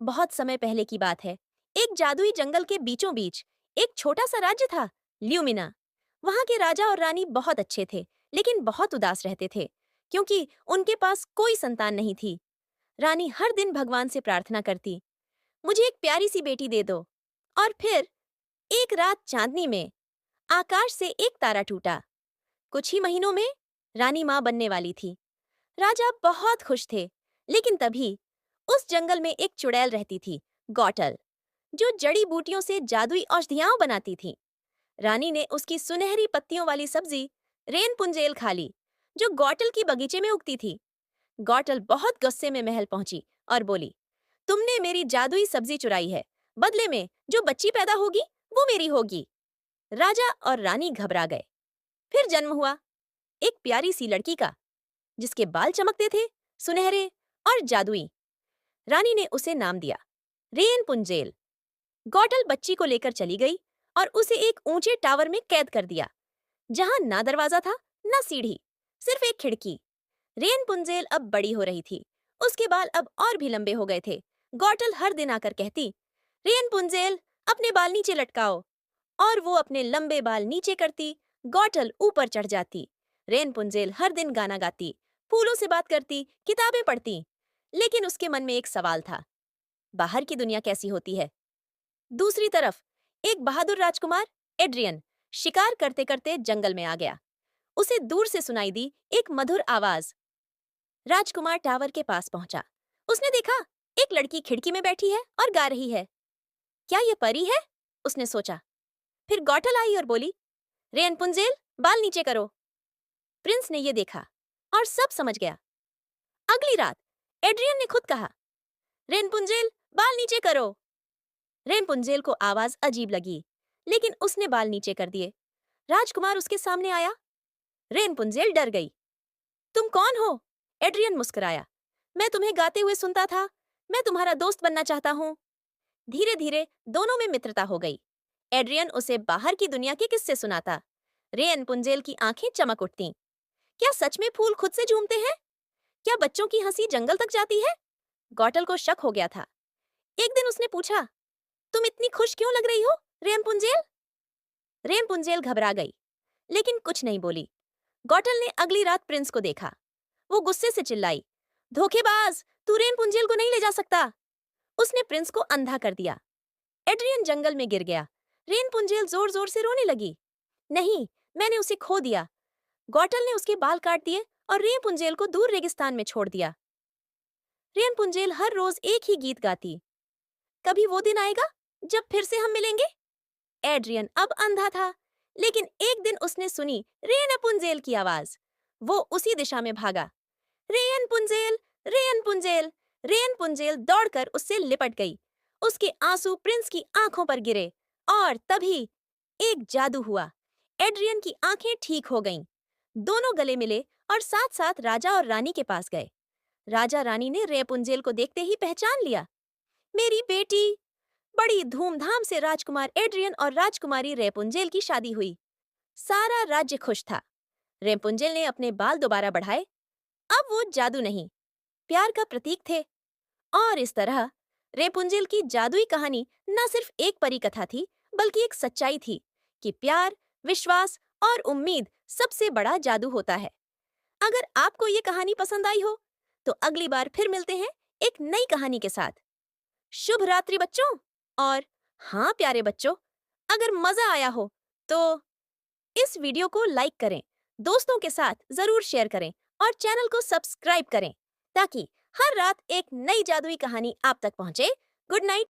बहुत समय पहले की बात है। एक जादुई जंगल के बीचों बीच एक छोटा सा राज्य था, ल्यूमिना। वहां के राजा और रानी बहुत अच्छे थे, लेकिन बहुत उदास रहते थे, क्योंकि उनके पास कोई संतान नहीं थी। रानी हर दिन भगवान से प्रार्थना करती, मुझे एक प्यारी सी बेटी दे दो। और फिर एक रात चांदनी में आकाश से एक तारा टूटा। कुछ ही महीनों में रानी माँ बनने वाली थी। राजा बहुत खुश थे, लेकिन तभी उस जंगल में एक चुड़ैल रहती थी, गौटल, जो जड़ी बूटियों से जादुई औषधियां बनाती थी। रानी ने उसकी सुनहरी पत्तियों वाली सब्जी रेन पुंजेल खा ली, जो गौटल की बगीचे में उगती थी। गौटल बहुत गुस्से में महल पहुंची और बोली, तुमने मेरी जादुई सब्जी चुराई है। बदले में जो बच्ची पैदा होगी वो मेरी होगी। राजा और रानी घबरा गए। फिर जन्म हुआ एक प्यारी सी लड़की का, जिसके बाल चमकते थे, सुनहरे और जादुई। रानी ने उसे नाम दिया रेन पुंजेल। गौटल बच्ची को लेकर चली गई और उसे एक ऊंचे टावर में कैद कर दिया, जहां ना दरवाजा था, ना सीढ़ी, सिर्फ एक खिड़की। रेन पुंजेल अब बड़ी हो रही थी। उसके बाल अब और भी लंबे हो गए थे। गौटल हर दिन आकर कहती, रेन पुंजेल, अपने बाल नीचे लटकाओ। और वो अपने लंबे बाल नीचे करती, गौटल ऊपर चढ़ जाती। रेन पुंजेल हर दिन गाना गाती, फूलों से बात करती, किताबें पढ़ती। लेकिन उसके मन में एक सवाल था, बाहर की दुनिया कैसी होती है। दूसरी तरफ एक बहादुर राजकुमार, एड्रियन, शिकार करते करते जंगल में आ गया। उसे दूर से सुनाई दी एक मधुर आवाज। राजकुमार टावर के पास पहुंचा। उसने देखा एक लड़की खिड़की में बैठी है और गा रही है। क्या ये परी है? उसने सोचा। फिर गौटल आई और बोली, रेनपुंजेल, बाल नीचे करो। प्रिंस ने ये देखा और सब समझ गया। अगली रात एड्रियन ने खुद कहा, रेनपुंजेल, बाल नीचे करो। रेनपुंजेल को आवाज अजीब लगी, लेकिन उसने बाल नीचे कर दिए। राजकुमार उसके सामने आया। रेनपुंजेल डर गई। तुम कौन हो? एड्रियन मुस्कुराया। मैं तुम्हें गाते हुए सुनता था। मैं तुम्हारा दोस्त बनना चाहता हूँ। धीरे धीरे दोनों में मित्रता हो गई। एड्रियन उसे बाहर की दुनिया के किस्से सुनाता। रेनपुंजेल की आंखें चमक उठतीं। क्या सच में फूल खुद से झूमते हैं? क्या बच्चों की हंसी जंगल तक जाती है? गौटल को शक हो गया था। एक दिन उसने पूछा, तुम इतनी खुश क्यों लग रही हो, रेनपुंजेल? रेनपुंजेल घबरा गई, लेकिन कुछ नहीं बोली। गौटल ने अगली रात प्रिंस को देखा। वो गुस्से से चिल्लाई, धोखेबाज, तू रेनपुंजेल को नहीं ले जा सकता। उसने प्रिंस को अंधा कर दिया। एड्रियन जंगल में गिर गया। रेनपुंजेल जोर जोर से रोने लगी। नहीं, मैंने उसे खो दिया। गौटल ने उसके बाल काट दिए और रेनपुंजेल को दूर रेगिस्तान में छोड़ दिया। रेनपुंजेल हर रोज एक ही गीत गाती, कभी वो दिन आएगा जब फिर से हम मिलेंगे। एड्रियन अब अंधा था, लेकिन एक दिन उसने सुनी रेनपुंजेल की आवाज। वो उसी दिशा में भागा। रेनपुंजेल, रेनपुंजेल। रेनपुंजेल दौड़कर उससे लिपट गई। उसके आंसू प्रिंस की आंखों पर गिरे और तभी एक जादू हुआ। एड्रियन की आंखें ठीक हो गईं। दोनों गले मिले और साथ साथ राजा और रानी के पास गए। राजा रानी ने रेनपुंजेल को देखते ही पहचान लिया। मेरी बेटी। बड़ी धूमधाम से राजकुमार एड्रियन और राजकुमारी रेपुंजेल की शादी हुई। सारा राज्य खुश था। रेपुंजेल ने अपने बाल दोबारा बढ़ाए। अब वो जादू नहीं, प्यार का प्रतीक थे। और इस तरह रेपुंजेल की जादुई कहानी न सिर्फ एक परी कथा थी, बल्कि एक सच्चाई थी कि प्यार, विश्वास और उम्मीद सबसे बड़ा जादू होता है। अगर आपको ये कहानी पसंद आई हो, तो अगली बार फिर मिलते हैं एक नई कहानी के साथ। शुभ रात्रि बच्चों। और हाँ प्यारे बच्चों, अगर मजा आया हो तो इस वीडियो को लाइक करें, दोस्तों के साथ जरूर शेयर करें और चैनल को सब्सक्राइब करें, ताकि हर रात एक नई जादुई कहानी आप तक पहुंचे। Good night.